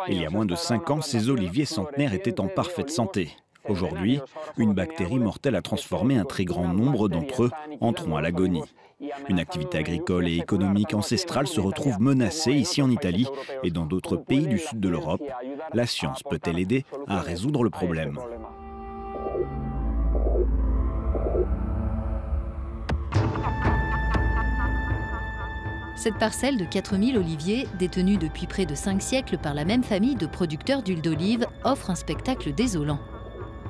Il y a moins de 5 ans, ces oliviers centenaires étaient en parfaite santé. Aujourd'hui, une bactérie mortelle a transformé un très grand nombre d'entre eux en troncs à l'agonie. Une activité agricole et économique ancestrale se retrouve menacée ici en Italie et dans d'autres pays du sud de l'Europe. La science peut-elle aider à résoudre le problème ? Cette parcelle de 4000 oliviers, détenue depuis près de 5 siècles par la même famille de producteurs d'huile d'olive, offre un spectacle désolant.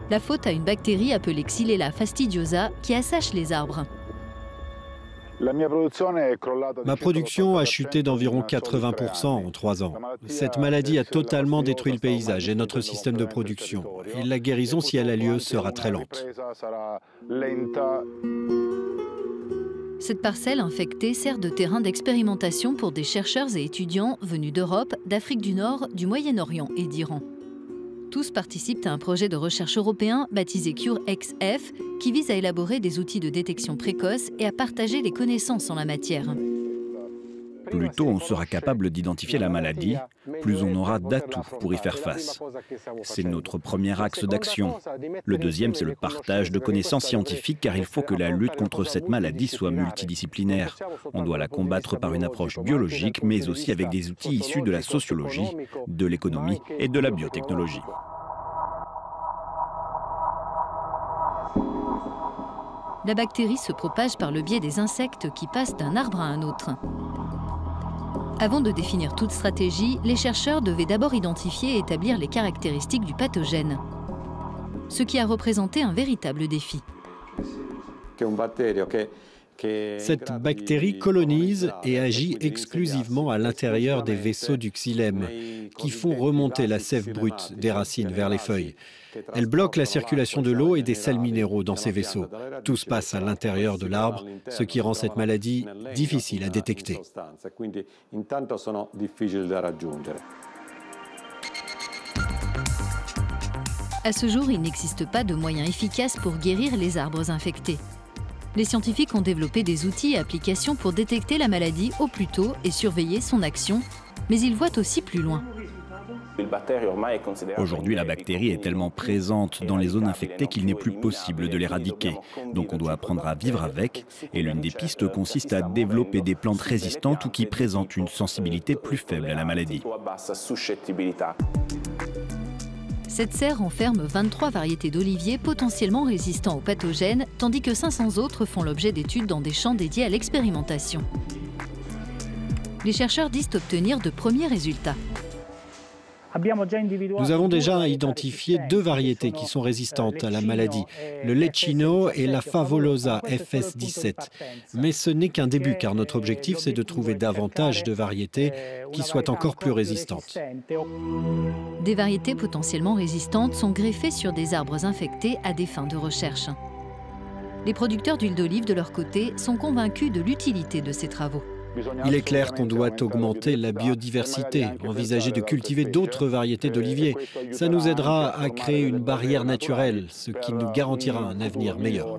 La faute à une bactérie appelée Xylella fastidiosa qui assache les arbres. Ma production a chuté d'environ 80% en 3 ans. Cette maladie a totalement détruit le paysage et notre système de production. Et la guérison, si elle a lieu, sera très lente. Cette parcelle infectée sert de terrain d'expérimentation pour des chercheurs et étudiants venus d'Europe, d'Afrique du Nord, du Moyen-Orient et d'Iran. Tous participent à un projet de recherche européen baptisé CureXF qui vise à élaborer des outils de détection précoce et à partager les connaissances en la matière. Plus tôt on sera capable d'identifier la maladie, plus on aura d'atouts pour y faire face. C'est notre premier axe d'action. Le deuxième, c'est le partage de connaissances scientifiques, car il faut que la lutte contre cette maladie soit multidisciplinaire. On doit la combattre par une approche biologique, mais aussi avec des outils issus de la sociologie, de l'économie et de la biotechnologie. La bactérie se propage par le biais des insectes qui passent d'un arbre à un autre. Avant de définir toute stratégie, les chercheurs devaient d'abord identifier et établir les caractéristiques du pathogène, ce qui a représenté un véritable défi. Cette bactérie colonise et agit exclusivement à l'intérieur des vaisseaux du xylème, qui font remonter la sève brute des racines vers les feuilles. Elle bloque la circulation de l'eau et des sels minéraux dans ces vaisseaux. Tout se passe à l'intérieur de l'arbre, ce qui rend cette maladie difficile à détecter. À ce jour, il n'existe pas de moyens efficaces pour guérir les arbres infectés. Les scientifiques ont développé des outils et applications pour détecter la maladie au plus tôt et surveiller son action, mais ils voient aussi plus loin. Aujourd'hui, la bactérie est tellement présente dans les zones infectées qu'il n'est plus possible de l'éradiquer. Donc on doit apprendre à vivre avec, et l'une des pistes consiste à développer des plantes résistantes ou qui présentent une sensibilité plus faible à la maladie. Cette serre renferme 23 variétés d'oliviers potentiellement résistants aux pathogènes, tandis que 500 autres font l'objet d'études dans des champs dédiés à l'expérimentation. Les chercheurs disent obtenir de premiers résultats. Nous avons déjà identifié 2 variétés qui sont résistantes à la maladie, le Lecchino et la Favolosa FS17. Mais ce n'est qu'un début, car notre objectif, c'est de trouver davantage de variétés qui soient encore plus résistantes. Des variétés potentiellement résistantes sont greffées sur des arbres infectés à des fins de recherche. Les producteurs d'huile d'olive, de leur côté, sont convaincus de l'utilité de ces travaux. Il est clair qu'on doit augmenter la biodiversité, envisager de cultiver d'autres variétés d'oliviers. Ça nous aidera à créer une barrière naturelle, ce qui nous garantira un avenir meilleur.